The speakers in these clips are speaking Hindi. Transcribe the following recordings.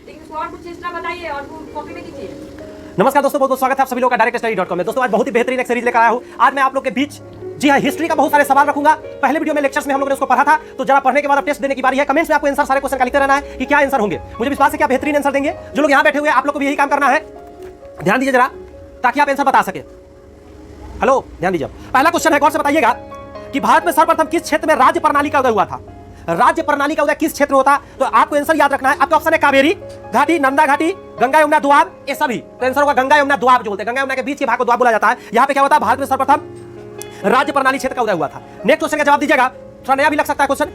नमस्कार दोस्तों, बहुत बहुत स्वागत है आप सभी लोगों का directstudy.com में। दोस्तों आज बहुत ही बेहतरीन एक सीरीज लेकर आया हूँ। आज मैं आप लोग के बीच जी हाँ हिस्ट्री का बहुत सारे सवाल रखूंगा। पहले वीडियो में लेक्चर्स में हम लोगों ने उसको पढ़ा था, तो जरा पढ़ने के बाद अब टेस्ट देने की बारी है। कमेंट्स में आपको आंसर सारे क्वेश्चन का लिखते रहना है कि क्या आंसर होंगे। मुझे विश्वास है कि आप बेहतरीन आंसर देंगे। जो लोग यहाँ बैठे हुए हैं आप लोग को भी यही काम करना है। ध्यान दीजिए जरा, ताकि आप आंसर बता सके। हेलो, ध्यान दीजिए। पहला क्वेश्चन है, गौर से बताइएगा कि भारत में सर्वप्रथम किस क्षेत्र में राज्य प्रणाली का उदय हुआ था। राज्य प्रणाली का उदय किस क्षेत्र में होता, तो आपको आंसर याद रखना है। आपका ऑप्शन है कावेरी घाटी, नर्मदा घाटी, गंगा यमुना दोआब, ये सभी। तो आंसर होगा गंगा यमुना दोआब जो बोलते हैं। गंगा यमुना के बीच के भाग को दोआब बोला जाता है। यहाँ पे क्या होता है, भारत में सर्वप्रथम राज्य प्रणाली क्षेत्र का उदय हुआ था। नेक्स्ट क्वेश्चन का जवाब दीजिएगा, थोड़ा नया भी लग सकता है क्वेश्चन।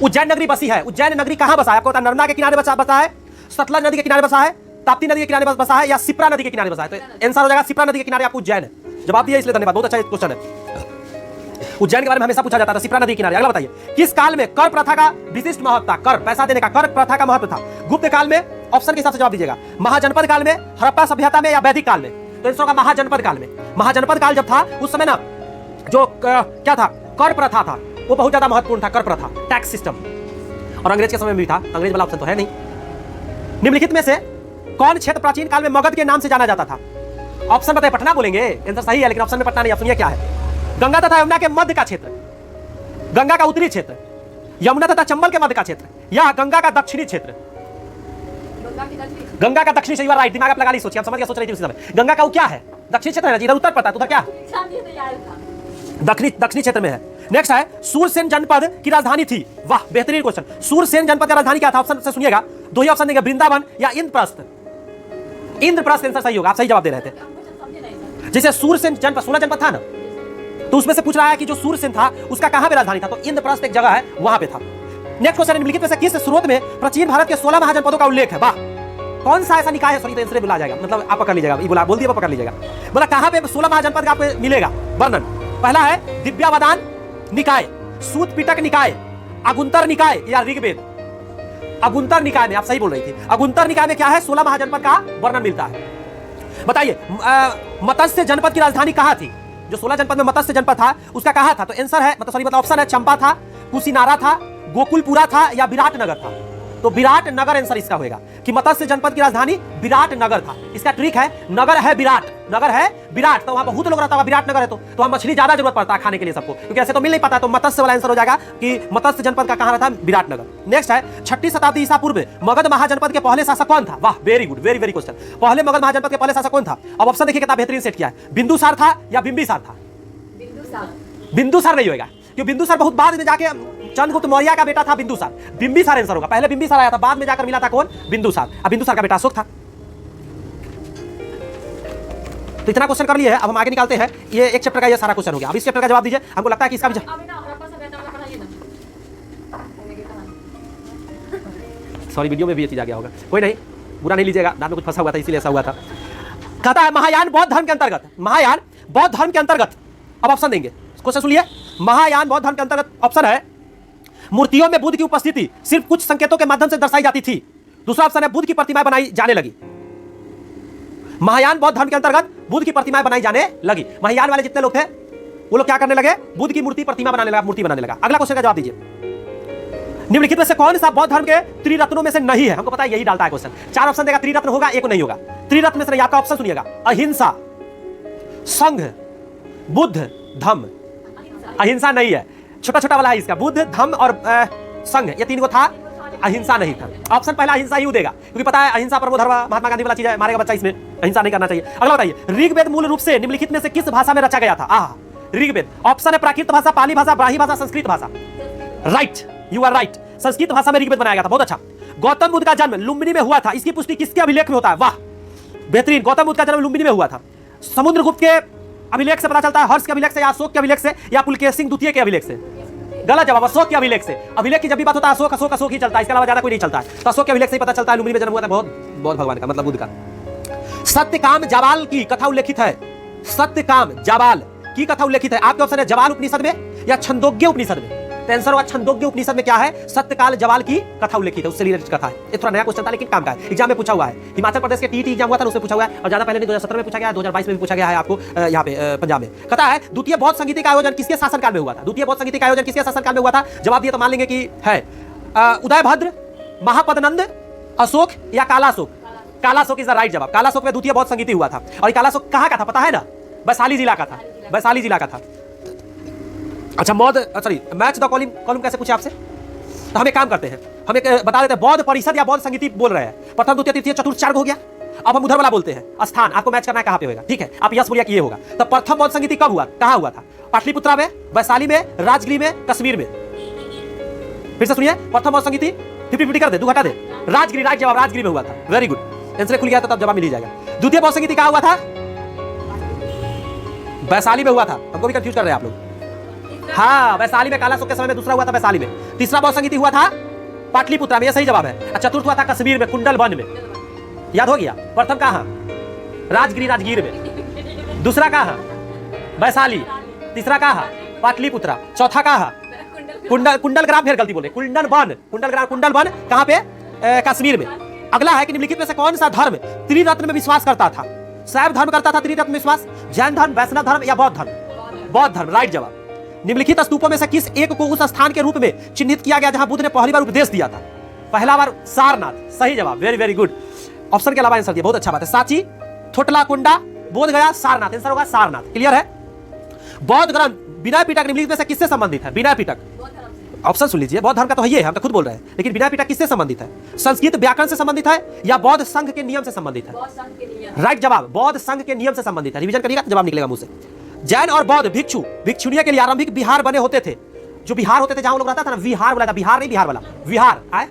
उज्जैन नगरी बसी है। उज्जैन नगरी कहां बसा है? आपको पता है, नर्मदा के किनारे बसा है, सतलज नदी के किनारे बसा है, ताप्ती नदी के किनारे बसा है, या शिप्रा नदी के किनारे बसा है? तो आंसर हो जाएगा शिप्रा नदी के किनारे आपको उज्जैन है। जवाब दिया, इसलिए धन्यवाद, बहुत अच्छा क्वेश्चन है। उज्जैन के बारे में हमेशा पूछा जाता था, शिप्रा नदी के किनारे। अगला बताइए, किस काल में कर प्रथा का विशिष्ट महत्व था? कर, पैसा देने का, कर प्रथा का महत्व था। गुप्त काल में, ऑप्शन के हिसाब से जवाब दीजिएगा। महाजनपद काल में, हड़प्पा सभ्यता में, या वैदिक काल में? तो आंसर होगा महाजनपद काल में। महाजनपद काल जब था उस समय ना जो क्या था, कर प्रथा था, वो बहुत ज्यादा महत्वपूर्ण था। कर प्रथा, टैक्स सिस्टम। और अंग्रेज के समय में भी था, अंग्रेज वाला ऑप्शन तो है नहीं। निम्नलिखित में से कौन क्षेत्र प्राचीन काल में मगध के नाम से जाना जाता था? ऑप्शन बताइए। पटना बोलेंगे, आंसर सही है, लेकिन ऑप्शन में पटना नहीं। सुनिए क्या है, गंगा तथा यमुना के मध्य का क्षेत्र, गंगा का उत्तरी क्षेत्र, यमुना तथा चंबल के मध्य का क्षेत्र, या गंगा का दक्षिणी क्षेत्र? गंगा का दक्षिणी क्षेत्र, राइट। दिमाग आप लगा ली, सोचिए, आप समझ गए, सोच रही थी उस समय। गंगा का वो क्या है, दक्षिणी क्षेत्र है। इधर उत्तर पता है, उधर क्या दक्षिणी क्षेत्र में है। नेक्स्ट है, सूरसेन जनपद की राजधानी थी। वाह, बेहतरीन क्वेश्चन। सूरसेन जनपद की राजधानी क्या था? ऑप्शन से सुनिएगा, दो ही ऑप्शन देंगे, वृंदावन या इंद्रप्रस्थ। इंद्रप्रस्थ आंसर सही होगा, आप सही जवाब दे रहे थे। जैसे सूरसेन जनपद, 16 जनपद था ना, तो उसमें से पूछ रहा है कि जो सूरसेन था उसका कहां पे राजधानी था, तो इंद्रप्रस्थ एक जगह है, वहां पे था। नेक्स्ट क्वेश्चन, निम्नलिखित में से किस स्रोत में प्राचीन भारत के 16 महाजनपदों का उल्लेख है? वाह, कौन सा ऐसा निकाय है? सॉरी, तो आंसर बोला जाएगा, मतलब आप पकड़ लीजिएगा, बोला बोल दिया, पकड़ लीजिएगा। बोला कहां पे 16 महाजनपद का आपको मिलेगा वर्णन? पहला है दिव्यावदान निकाय, सूत पिटक निकाय, अगुंतर निकाय, या ऋग्वेद? अगुंतर निकाय में आप सही बोल रही थी। अगुंतर निकाय में क्या है, 16 महाजनपद का वर्णन मिलता है। बताइए, मत्स्य जनपद की राजधानी कहां थी? जो 16 जनपद में मत्स्य जनपद था उसका कहां था? तो आंसर है, मतलब ऑप्शन है, चंपा था, कुशीनारा था, गोकुलपुरा था, या विराटनगर था? तो विराटनगर आंसर इसका होगा कि मत्स्य जनपद की राजधानी विराटनगर था। इसका ट्रिक है, नगर है विराट, नगर है विराट, तो वहां बहुत लोग रहता है, विराटनगर है, तो वहां मछली ज्यादा जरूरत पड़ता है खाने के लिए सबको, क्योंकि ऐसे तो मिल नहीं पाता। तो मत्स्य वाला आंसर हो जाएगा कि मत्स्य जनपद का कहां रहता है, विराटनगर। नेक्स्ट है, 6वीं शताब्दी ईसा पूर्व में मगध महाजनपद के पहले शासक कौन था? वाह, very good, very very question. पहले मगध महाजनपद के पहले शासक कौन था? अब ऑप्शन देखिए कितना बेहतरीन सेट किया है। बिंदुसार था या बिंबिसार था? बिंदुसार नहीं होगा, क्योंकि बिंदुसार बहुत बाद में जाके, चंद्रगुप्त मौर्य का बेटा था बिंदुसार। बिंबिसार आंसर होगा। पहले बिंबिसार आया था, बाद में जाकर मिला था कौन? बिंदुसार। अब बिंदुसार का बेटा अशोक था। तो इतना क्वेश्चन कर लिए है, अब हम आगे निकालते हैं। ये एक चैप्टर का ये सारा क्वेश्चन हो गया। अब इस चैप्टर का जवाब दीजिए। हमको लगता है कि इसका भी सॉरी, वीडियो में भी ये चीज आ गया होगा, कोई नहीं, बुरा नहीं लीजिएगा, दांत में कुछ फंसा हुआ था इसीलिए ऐसा हुआ था। कहता है महायान बौद्ध धर्म के अंतर्गत, महायान बौद्ध धर्म के अंतर्गत, अब ऑप्शन देंगे, क्वेश्चन सुनिए। महायान बौद्ध धर्म के अंतर्गत ऑप्शन है, मूर्तियों में बुद्ध की उपस्थिति सिर्फ कुछ संकेतों के माध्यम से दर्शाई जाती थी। दूसरा ऑप्शन है, बुद्ध की प्रतिमाएं बनाई जाने लगी। महायान बौद्ध धर्म के अंतर्गत बुद्ध की प्रतिमाएं बनाई जाने लगी। महायान वाले जितने लोग थे वो लोग क्या करने लगे? बुद्ध की मूर्ति, प्रतिमा बनाने लगा, मूर्ति बनाने लगा। अगला क्वेश्चन का जवाब दीजिए। निम्नलिखित में से कौन सा बौद्ध धर्म के त्रिरत्नों में से नहीं है? हमको पता है यही डालता है क्वेश्चन। 4 ऑप्शन देगा, त्रिरत्न होगा, एक नहीं होगा। त्रिरत्न में से नहीं, आपका ऑप्शन सुनिएगा, अहिंसा, संघ, बुद्ध, धम्म। अहिंसा नहीं है, छोटा छोटा वाला है इसका, बुद्ध, धम्म और संघ, ये 3 को था, अहिंसा नहीं था। ऑप्शन पहला अहिंसा ही देगा, क्योंकि पता है अहिंसा परमो धर्म, महात्मा गांधी वाला चीज है, मारेगा बच्चा, इसमें अहिंसा नहीं करना चाहिए। अगला बताइए, ऋग्वेद मूल रूप से निम्नलिखित में से किस भाषा में रचा गया था? ऋग्वेद, ऑप्शन है प्राकृत भाषा, पाली भाषा, ब्राह्मी भाषा, संस्कृत भाषा। Right, you are right, Sanskrit भाषा में ऋग्वेद बनाया गया था। बहुत अच्छा। गौतम बुद्ध का जन्म लुम्बिनी में हुआ था, इसकी पुष्टि किसके अभिलेख में होता है? वाह, बेहतरीन, गौतम बुद्ध का जन्म लुम्बिनी में हुआ था। समुद्रगुप्त के अभिलेख से पता चलता है, हर्ष के अभिलेख से, या अशोक के अभिलेख से, या पुलकेशिन द्वितीय के अभिलेख से? गलत जवाब, अशोक के अभिलेख से। अभिलेख की जब भी बात होता है अशोक अशोक अशोक ही चलता है, इसके अलावा ज्यादा कोई नहीं चलता है। तो अशोक के अभिलेख से ही पता चलता है लुम्बिनी में जन्म हुआ था बहुत भगवान का, मतलब बुद्ध का। सत्यकाम जाबाल की कथा उल्लेखित है, सत्यकाम जाबाल की कथा उल्लेखित है। आपके ऑप्शन है जबाल उपनिषद में या छंदोग्य उपनिषद में? तो आंसर होगा छंदोग्य उपनिषद में क्या है? सत्यकाल जबाल की कथा उल्लेखित है, उससे रिलेटेड कथा है। ये थोड़ा नया क्वेश्चन था लेकिन काम का है, एग्जाम में पूछा हुआ है। हिमाचल प्रदेश के टीटी एग्जाम हुआ था, उसमें पूछा हुआ है, और ज्यादा पहले नहीं, 2017 में पूछा गया, 2022 में भी पूछा गया है आपको यहाँ पे पंजाब में। कहता है द्वितीय बौद्ध संगीति का आयोजन किसके शासनकाल में हुआ था? द्वितीय बौद्ध संगीति का आयोजन किसके शासनकाल में हुआ था? जवाब दिया तो मान लेंगे कि है उदयभद्र, महापदनंद, अशोक या Kalashoka? Kalashoka is the right जवाब। कालाशोक में द्वितीय बौद्ध संगीति हुआ था। और कालाशोक कहाँ का था पता है ना? वैशाली जिला का था, वैशाली जिला का था। अच्छा सॉरी, मैच द कॉलम कैसे पूछे आपसे? तो हम एक काम करते हैं, हम एक बता देते हैं, बौद्ध परिषद या बौद्ध संगीति बोल रहे हैं। प्रथम द्वितीय तृतीय चतुर्थ 4 हो गया। अब हम उधर वाला बोलते हैं स्थान, आपको मैच करना है कहाँ पे होगा, ठीक है? आप यस बोलिए कि ये होगा। तो प्रथम बौद्ध संगीति कब हुआ, कहाँ हुआ था? पाटलिपुत्रा में, वैशाली में, राजगिरी में, कश्मीर में। फिर से सुनिए, प्रथम बौद्ध संगीति 50-50 कर दे, 2 घटा दे। राजगिरी, राइट जवाब, राजगिरी में हुआ था। वेरी गुड, आंसर खुल गया तो तब जवाब मिल ही जाएगा। द्वितीय बौद्ध संगीति कहाँ हुआ था? वैशाली में हुआ था। हमको भी कंफ्यूज कर रहे हैं आप लोग। हाँ, वैशाली में कालाशोक के समय में दूसरा हुआ था वैशाली में। तीसरा बौद्ध संगीति हुआ था पाटलिपुत्रा में, यह सही जवाब है। चतुर्थ हुआ था कश्मीर में, कुंडलवन में। याद हो गया? प्रथम कहाँ? राजगिरी, राजगीर में। दूसरा कहाँ? वैशाली। तीसरा कहाँ? पाटलिपुत्रा। चौथा कहाँ? कुंडलग्राम, फिर गलती बोले, कुंडलवन। कुंडलवन कहाँ पे? कश्मीर में। अगला है कि निम्नलिखित में से कौन सा धर्म त्रिरत्न में विश्वास करता था? शैव धर्म करता था त्रिरत्न में विश्वास, जैन धर्म, वैष्णव धर्म या बौद्ध धर्म? बौद्ध धर्म, राइट जवाब। निम्नलिखित स्तूपों में से किस एक को उस स्थान के रूप में चिन्हित किया गया जहां बुद्ध ने पहली बार उपदेश दिया था? पहला बार सारनाथ, सही जवाब, वेरी वेरी गुड। ऑप्शन के अलावा आंसर दिया, बहुत अच्छा बात है। सांची, थोटलाकुंडा, बोध गया, सारनाथ। आंसर होगा सारनाथ। क्लियर है? बौद्ध ग्रंथ विनय पिटक निम्नलिखित में से किससे संबंधित है? विनय पिटक, ऑप्शन सुन लीजिए, बौद्ध धर्म का तो है, हम तो खुद बोल रहे हैं, लेकिन विनय पिटक किससे संबंधित है? संस्कृत व्याकरण से संबंधित है या बौद्ध संघ के नियम से संबंधित है? राइट जवाब, बौद्ध संघ के नियम से संबंधित है। रिवीजन करिएगा, जवाब निकलेगा मुंह से। जैन और बौद्ध भिक्षु भिक्षुणियों के लिए आरंभिक विहार बने होते थे। जो बिहार होते थे जहां लोग रहता था ना, विहार बोला था। बिहार नहीं, बिहार वाला विहार आए।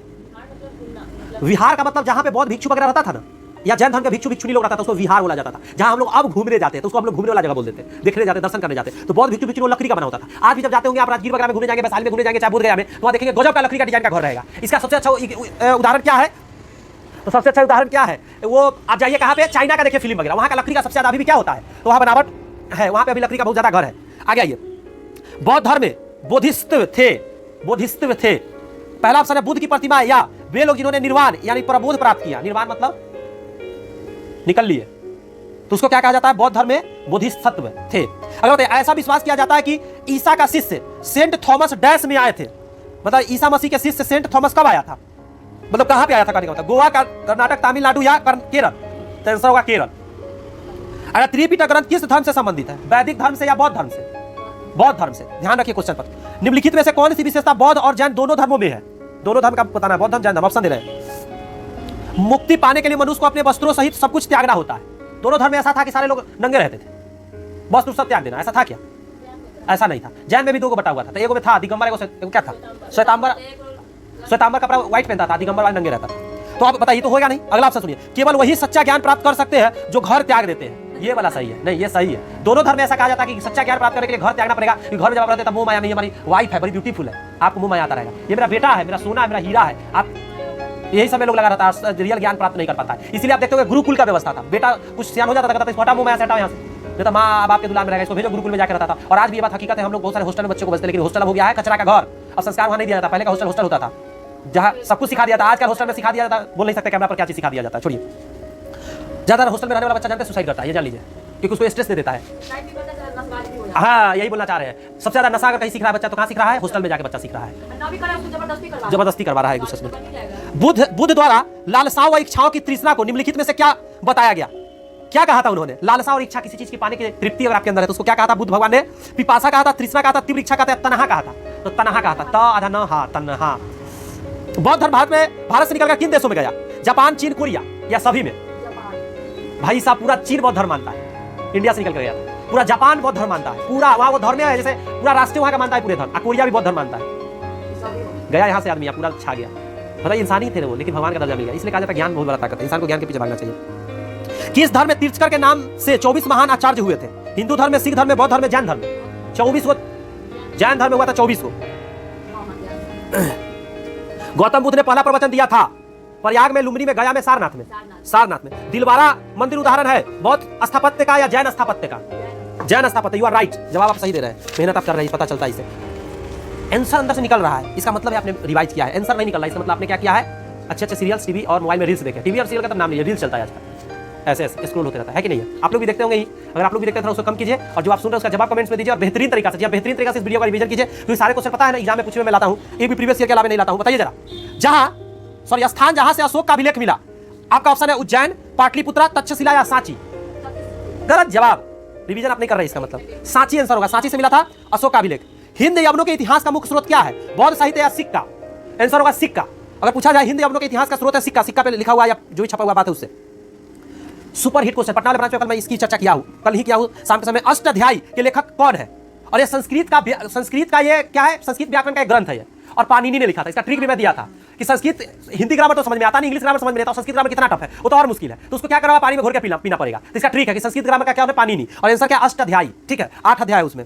विहार का मतलब जहां पे बौद्ध भिक्षु वगैरह रहता था ना, या जैन धर्म के भिक्षु भिक्षुणी लोग रहता था, उसको विहार बोला जाता था। जहां हम लोग अब घूमने जाते हैं तो उसको हम लोग घूमने वाला जगह बोल देते हैं, देखने जाते, दर्शन करने जाते। तो बौद्ध भिक्षु भिक्षुणी लकड़ी का बना होता था। आज भी जब जाते होंगे आप राजगीर वगैरह में घूमने जाएंगे, वैशाली में घूमने जाएंगे, चाहे बोध गया में, तो वहां देखेंगे गजब का लकड़ी का डिजाइन का घर रहेगा। इसका सबसे अच्छा उदाहरण क्या है? तो सबसे अच्छा उदाहरण क्या है? वो आप जाइए कहां पे, चाइना का देखिए फिल्म वगैरह, वहां का लकड़ी का सबसे ज्यादा अभी भी क्या होता है, तो वहां बनावट है, वहां पे अभी लकड़ी का बहुत ज्यादा घर है। आगे आइए, बौद्ध धर्म में बोधिसत्व थे। पहला ऑप्शन है बुद्ध की प्रतिमा या वे लोग जिन्होंने निर्वाण यानी प्रबोध प्राप्त किया। निर्वाण मतलब निकल लिए, तो उसको क्या कहा जाता है? बौद्ध धर्म में बोधिसत्व थे। अगर बताइए, ऐसा विश्वास किया जाता है कि ईसा का शिष्य सेंट थॉमस डैश में आए थे। मतलब ईसा मसीह के शिष्य सेंट थॉमस कब आया था, मतलब कहां पे आया था? कहने का मतलब गोवा, कर्नाटक, तमिलनाडु या केरल? तो आंसर होगा केरल। अगर त्रिपिटक ग्रंथ किस धर्म से संबंधित है? वैदिक धर्म से या बौद्ध धर्म से? बौद्ध धर्म से। ध्यान रखिए क्वेश्चन पर। निम्नलिखित में से कौन सी विशेषता बौद्ध और जैन दोनों धर्मों में है? दोनों धर्म का बताना है, बौद्ध धर्म, जैन धर्म। ऑप्शन दे रहे हैं। मुक्ति पाने के लिए मनुष्य को अपने वस्त्रों सहित सब कुछ त्यागना होता है। दोनों धर्म में ऐसा था कि सारे लोग नंगे रहते थे, वस्त्र सब त्याग देना, ऐसा था क्या? ऐसा नहीं था। जैन में भी 2 को बटा हुआ था, तो एक में था दिगंबर, एक क्या था? श्वेतांबर कपड़ा व्हाइट पहनता था, दिगंबर वाला नंगे रहता था। तो आप बताइए, तो होगा नहीं। अगला ऑप्शन सुनिए, केवल वही सच्चा ज्ञान प्राप्त कर सकते हैं जो घर त्याग देते हैं। ये वाला सही है? नहीं, ये सही है। दोनों धर्म में ऐसा कहा जाता है कि सच्चा ज्ञान प्राप्त करने के लिए घर त्यागना पड़ेगा। कि घर में जब आप रहते हैं, मुंह माया नहीं, हमारी वाइफ है, बड़ी ब्यूटीफुल है, आपको मुंह माया आता रहेगा, ये मेरा बेटा है, मेरा सोना है, मेरा हीरा है। आप यही समय लोग लगा रहता है, रियल ज्ञान प्राप्त नहीं कर पाता है। इसलिए आप देखते हो गुरुकुल का व्यवस्था था। बेटा कुछ सियान हो जाता था, कहता था हटा मुंह माया से, हटाओ यहाँ से, नहीं तो माँ बाप के दुलार में रहेगा, इसको भेजो गुरुकुल में जाकर रहता था। और आज भी ये बात हकीकत है, हम लोग बहुत सारे हॉस्टल में बच्चों को भेजते, लेकिन हॉस्टल हो गया है कचरा का घर। अब संस्कार वहां नहीं दिया जाता। पहले का हॉस्टल होता था जहाँ सब कुछ सिखा दिया था। आज का हॉस्टल में सिखा दिया जाता, बोल नहीं सकते कैमरा पर क्या चीज सिखा दिया जाता है। छोड़िए, ज्यादा हॉस्टल में रहने वाला बच्चा जानते सुसाइड करता है, ये जान लीजिए, क्योंकि उसको स्ट्रेस दे देता है। हाँ, यही बोलना चाह रहे हैं। सबसे ज्यादा नशा अगर कहीं सीख रहा है बच्चा, तो कहाँ सीख रहा है? हॉस्टल में जाकर बच्चा सीख रहा है, जबरदस्ती करवा रहा है एक दूसरे से। बुद्ध द्वारा लालसाओं व इच्छाओं की तृष्णा को निम्नलिखित में से क्या बताया गया? क्या कहा था उन्होंने? लालसा और इच्छा, किसी चीज की पाने की तृप्ति अगर आपके अंदर है तो उसको क्या कहा था बुद्ध भगवान ने? पिपासा कहा था, तृष्णा कहा था, तीव्र इच्छा कहा था, तन्हा कहा था। तो तन्हा कहा था, त आधा न हा, तन्हा। बौद्ध धर्म भारत से निकलकर किन देशों में गया? जापान, चीन, कोरिया या सभी में? भाई साहब, पूरा चीन बौद्ध धर्म मानता है, इंडिया से निकल कर गया। पूरा जापान बौद्ध धर्म मानता है, पूरा वहां वो धर्म है, जैसे पूरा राष्ट्रीय वहां का मानता है पूरे धर्म। कोरिया भी बौद्ध धर्म मानता है। गया यहाँ से आदमी पूरा छा गया, मतलब इंसान ही थे वो, लेकिन भगवान का दर्जा मिल गया। इसलिए कहा जाता है ज्ञान बहुत बड़ा ताकत है, इंसान को ज्ञान के पीछे भागना चाहिए। किस धर्म में तीर्थंकर के नाम से 24 महान आचार्य हुए थे? हिंदू धर्म में, सिख धर्म में, बौद्ध धर्म में, जैन धर्म में? 24 को जैन धर्म में हुआ था, 24 को। गौतम बुद्ध ने पहला प्रवचन दिया था प्रयाग में, लुम्बिनी में, गया में, सारनाथ में? सारनाथ में। दिलवारा मंदिर उदाहरण है बौद्ध स्थापत्य का या जैन स्थापत्य का? जैन स्थापत्य। यू आर राइट, जवाब आप सही दे रहे हैं, मेहनत आप कर रहे हैं, पता चलता है इसे। आंसर अंदर से निकल रहा है, इसका मतलब है आपने रिवाइज किया है। आंसर नहीं निकल रहा, इसका मतलब आपने क्या किया है? अच्छे अच्छे सीरियल्स टीवी और मोबाइल में रील्स देखे। टीवी और सीरियल का तो नाम नहीं है, रील्स चलता है आजकल, ऐसे स्क्रॉल होते रहता है कि नहीं है? आप लोग भी देखते होंगे ही। अगर आप लोग भी देखते हैं तो उसको कम कीजिए, और जो आप सुन रहे हैं उसका जवाब कमेंट्स में दीजिए, और बेहतरीन तरीका से, बेहतरीन तरीके से इस वीडियो का रिवीजन कीजिए। क्योंकि सारे क्वेश्चन पता है ना, एग्जाम में पूछे मैं लाता हूं, एक भी प्रीवियस ईयर के अलावा नहीं लाता हूं। बताइए जरा, सॉरी स्थान जहां से अशोक का अभिलेख मिला। आपका ऑप्शन है उज्जैन, पाटलिपुत्रा, तक्षशिला या सांची। गलत जवाब, रिवीजन आप नहीं कर रहे इसका मतलब सांची आंसर होगा। सांची से मिला था अशोक का अभिलेख। हिंद यवनों के इतिहास का मुख्य स्रोत क्या है? बौद्ध साहित्य या सिक्का? आंसर होगा सिक्का। अगर पूछा जाए हिंद यवनों के इतिहास का स्रोत है सिक्का, सिक्का पे लिखा हुआ या जो भी छपा हुआ बात है उससे। सुपर हिट क्वेश्चन, पटना वाले ब्रांच में कल मैं इसकी चर्चा किया हूं, कल ही किया हूं शाम के समय। अष्टाध्यायी के लेखक कौन है? और ये संस्कृत का ये क्या है? संस्कृत व्याकरण का एक ग्रंथ है ये, और पाणिनि ने लिखा था। इसका ट्रिक भी मैं दिया था कि संस्कृत हिंदी ग्रामर तो समझ में आता नहीं, इंग्लिश ग्रामर समझ में आता, संस्कृत ग्रामर कितना टफ है वो तो और मुश्किल है। तो उसको क्या करना, पानी में घोर के पीना पड़ेगा। तो इसका ट्रिक है कि संस्कृत ग्रामर का क्या है? पाणिनि। और आंसर क्या? अष्टाध्यायी। ठीक है, 8 अध्याय है उसमें।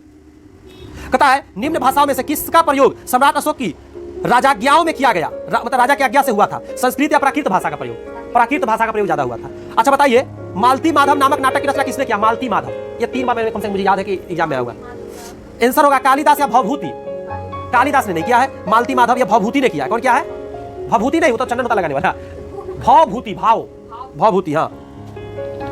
कहता है निम्न भाषाओं में से किसका प्रयोग सम्राट अशोक की राजाज्ञाओं में किया गया? मतलब राजा की आज्ञा से हुआ था। संस्कृत या प्राकृत भाषा का प्रयोग? प्राकृत भाषा का प्रयोग ज्यादा हुआ था। अच्छा बताइए, मालती माधव नामक नाटक की रचना किसने किया? मालती माधव। ये 3 बार कम से कम मुझे याद है कि एग्जाम में आया। आंसर होगा कालिदास या भवभूति। कालिदास ने नहीं किया है, मालती माधव या भवभूति ने किया है। कौन किया है? भवभूति नहीं, वो तो चंदन होता लगाने वाला। भवभूति, भवभूति। हाँ।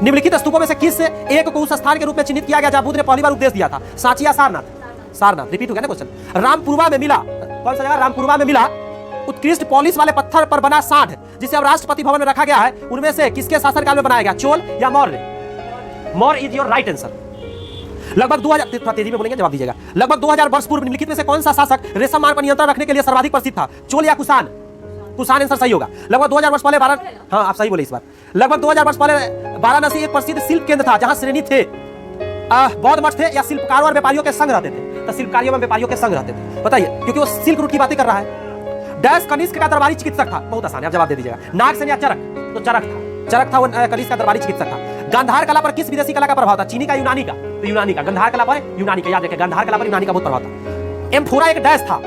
निम्नलिखित स्तूपों में से किस एक को उस स्थान के रूप में चिन्हित किया गया जहां बुद्ध ने पहली बार उपदेश दिया था? सांची या सारनाथ? सारनाथ। रिपीट हो गया ना क्वेश्चन। रामपुरवा में मिला, कौन सा जगह? रामपुरवा में मिला उत्कृष्ट पॉलिश वाले पत्थर पर बना सांड जिसे अब राष्ट्रपति भवन में रखा गया है, उनमें से किसके शासनकाल में बनाया गया? चोल या Maurya? Maurya is your right answer. लगभग 2000, तेजी में बोलेंगे जवाब दीजिएगा। लगभग 2000 वर्ष पूर्व निम्नलिखित में से कौन सा शासक रेशम मार्ग पर नियंत्रण रखने के लिए सर्वाधिक प्रसिद्ध था? चोल या कुषाण? कुषाण आंसर सही होगा। लगभग 2000 वर्ष पहले हाँ आप सही बोले इस बार। लगभग 2000 वर्ष पहले वाराणसी एक प्रसिद्ध शिल्प केंद्र था जहां श्रेणी थे, बौद्ध मठ थे या शिल्पकारों और व्यापारियों के संग रहते थे? तो शिल्पकारियों में व्यापारियों के संग रहते थे। बताइए, क्योंकि वो सिल्क रूट की बातें कर रहा है। डैश कनिष्क का दरबारी चिकित्सक था? बहुत आसान है, आप जवाब दे दीजिएगा। नागसेन या चरक? तो चरक था। चरक था वो कनिष्क का दरबारी चिकित्सक था। गांधार कला पर किस विदेशी कला का प्रभाव था? चीनी का, यूनानी का? तो यूनानी का। गांधार कला पर यूनानी का, याद रखिए गांधार कला पर यूनानी का बहुत प्रभाव था। एम्फोरा एक डैश था,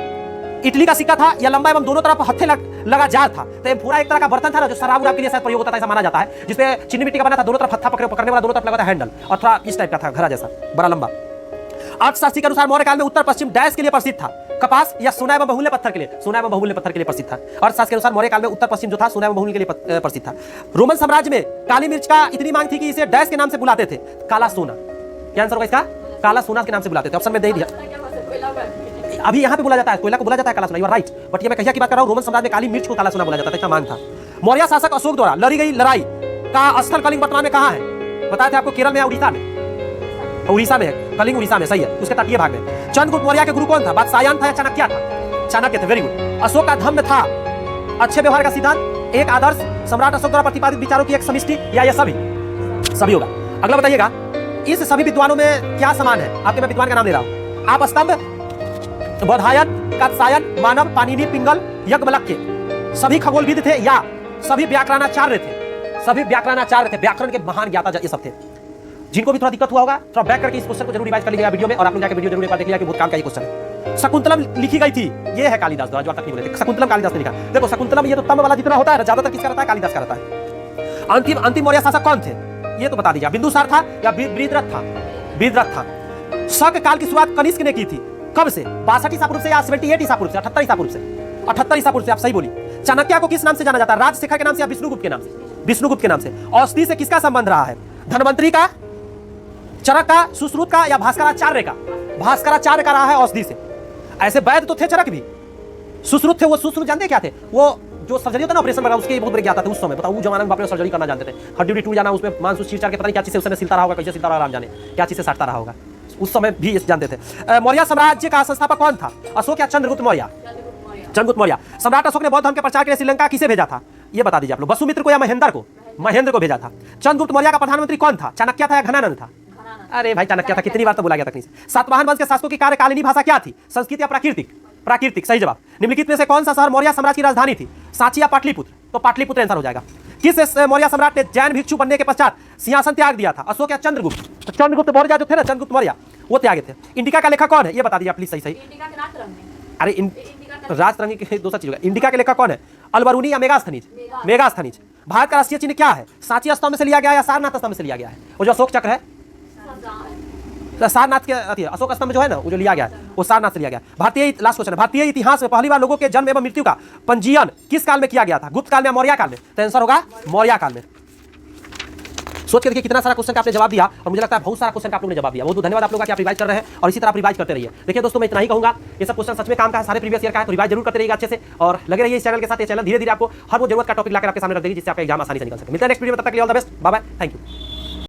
इटली का सिक्का था या लंबा एवं दोनों तरफ हत्थे लगा जार था? तो एम्फोरा एक तरह का बर्तन था ना जो शराब के लिए शायद प्रयोग होता था, ऐसा माना जाता है, जिसपे चीनी मिट्टी का बना था, दोनों तरफ हत्था पकड़ने वाला, दोनों तरफ लगा था हैंडल, और थोड़ा इस टाइप का था, घड़ा जैसा, बड़ा लंबा। अर्थशास्त्री के अनुसार मौर्य काल में उत्तर पश्चिम डैश के लिए प्रसिद्ध था? कपास या सोना एवं बहुल्य पत्थर के लिए? सोना एवं बहुल्य पत्थर के लिए प्रसिद्ध था। अर्थशास्त्र के अनुसार मौर्य काल में उत्तर पश्चिम जो था सोना एवं बहुल्य के लिए प्रसिद्ध था। रोमन साम्राज्य में काली मिर्च का इतनी मांग थी कि इसे डैश के नाम से बुलाते थे? काला सोना। क्या आंसर होगा इसका? काला सोना के नाम से बुलाते थे। ऑप्शन में दे दिया, अभी यहाँ पे बोला जाता है, कोयला को बोला जाता है काला सोना, यू आर राइट। बट ये मैं कहिया की बात कर रहा हूँ, रोमन साम्राज्य में काली मिर्च को काला सोना बोला जाता था, इतना मांग था। मौर्य शासक अशोक द्वारा लड़ी गई लड़ाई का स्थल कलिंग वर्तमान में कहाँ है? बताया था आपको, केरल में या उड़ीसा में? उड़ीसा में है, कलिंग उड़ीसा में, सही है, उसके तटीय भाग में। चंद्रगुप्त मौर्य के गुरु कौन था? बादशाहयान था या चाणक्य था? चाणक्य थे, वेरी गुड। अशोक का धम्म था अच्छे व्यवहार का सिद्धांत, एक आदर्श, सम्राट अशोक द्वारा प्रतिपादित विचारों की एक समष्टि, या ये सभी? सभी होगा। अगला बताइएगा, इस सभी विद्वानों में क्या समान है? आपके मैं विद्वान का नाम ले रहा हूँ। आप स्तंभ, बोधायन, कात्यायन, मानव, पाणिनि, पिंगल, याज्ञवल्क्य सभी खगोलविद थे या सभी व्याकरणाचार्य थे? सभी व्याकरणाचार्य थे, व्याकरण के महान ज्ञाता ये सब थे। जिनको भी थोड़ा दिक्कत हुआ होगा थोड़ा बैक करके इस क्वेश्चन को जरूर रिवाइज कर लीजिएगा वीडियो में, और आप लोग जाके वीडियो जरूर एक बार देख लिया कि बहुत काम का ये क्वेश्चन है। शकुंतलम लिखी गई थी, ये है कालिदास द्वारा, जो आप तक नहीं बोले थे। शकुंतलम कालिदास ने लिखा। देखो शकुंतलम ये तो तम वाला जितना होता है ज्यादातर किसका रहता है? कालिदास का रहता है। अंतिम मौर्य शासक कौन थे? ये तो बता दीजिए। बिंदुसार था या बृहद्रथ था? बृहद्रथ था। शक काल की शुरुआत कनिष्क ने की थी, कब से? 62 ईसा पूर्व से या 78 ईसा पूर्व से? 78 ईसा पूर्व से। 78 ईसा पूर्व से, आप सही बोली। चाणक्य को किस नाम से जाना जाता है? राजशेखर के नाम से या विष्णुगुप्त के नाम से? विष्णुगुप्त के नाम से। औषधि से किसका संबंध रहा है? धनवंतरी का, चरक का, सुश्रुत का या भास्कराचार्य का? भास्कराचार्य का रहा है औषधि से। ऐसे वैद्य तो थे चरक भी, सुश्रुत थे। वो सुश्रुत जानते क्या थे? वो जो सर्जरी होता है ना, ऑपरेशन वगैरह, उसके बहुत बड़े ज्ञाता थे उस समय। बताओ, वो जमाने में बाप रे सर्जरी करना जानते थे। हड्डी टूट जाना, उसमें मांस चीर के पता नहीं क्या चीज से उसने सिलता रहा होगा, कैसे सिलता रहा, राम जाने क्या चीज से साटता रहा होगा, उस समय भी जानते थे। मौर्य साम्राज्य का संस्थापक कौन था? अशोक या चंद्रगुप्त मौर्य? चंद्रगुप्त मौर्य। सम्राट अशोक ने बौद्ध धर्म के प्रचार के लिए श्रीलंका किसे भेजा था? ये बता दीजिए आप लोग। वसुमित्र को या महेंद्र को? महेंद्र को भेजा था। चंद्रगुप्त मौर्य का प्रधानमंत्री कौन था? चाणक्य था या घनानंद था? अरे भाई चाणक्य था, कितनी बार तो बोला गया तकनीक से। सातवाहन वंश के शासकों की कार्यकालिनी भाषा क्या थी? संस्कृत या प्राकृतिक? प्राकृतिक, सही जवाब। निम्नलिखित में से कौन सा शहर मौर्य साम्राज्य की राजधानी थी? सांची या पाटलिपुत्र? तो पाटलिपुत्र आंसर हो जाएगा। किस मौर्य सम्राट ने जैन भिक्षु बनने के पश्चात सिंहासन त्याग दिया था? अशोक या चंद्रगुप्त? तो चंद्रगुप्त मौर्य जो थे ना, चंद्रगुप्त मौर्य, वो त्यागे थे। इंडिका का लेखक कौन है? ये बता दीजिए प्लीज, सही। अरे राजतरंगी की दूसरा चीज होगा। इंडिका के लेखक कौन है? अलबरूनी या मेगास्थनीज? मेगास्थनीज। भारत का राष्ट्रीय चिन्ह क्या है? सांची स्तंभ में से लिया गया या सारनाथ स्तंभ से लिया गया है? वो जो अशोक चक्र है, सारनाथ के अशोक स्तंभ जो है ना, वो जो लिया गया है वो सारनाथ से लिया गया। भारतीय, लास्ट क्वेश्चन है, भारतीय इतिहास में पहली बार लोगों के जन्म एवं मृत्यु का पंजीयन किस काल में किया गया था? गुप्त काल में या मौर्य काल में? तो आंसर होगा मौर्य काल में। सोच के देखिए कितना सारा क्वेश्चन का आपने जवाब दिया, और मुझे लगता है बहुत सारा क्वेश्चन का आप लोगों ने जवाब दिया। बहुत धन्यवाद आप लोगों का कि आप रिवाइज कर रहे हैं और इसी तरह आप रिवाइज करते रहिए। देखिए दोस्तों, मैं इतना ही कहूंगा, ये सब क्वेश्चन सच में काम का है, सारे प्रीवियस ईयर का है, तो रिवाइज जरूर करते रहिएगा अच्छे से, और लगे रहिए इस चैनल के साथ। ये चैनल धीरे धीरे आपको हर वो जरूरत का टॉपिक लाकर आपके सामने रख देगी जिससे आपका एग्जाम आसानी से निकल सके। मिलते हैं नेक्स्ट वीडियो में, तब तक के लिए all the best, bye bye, thank you.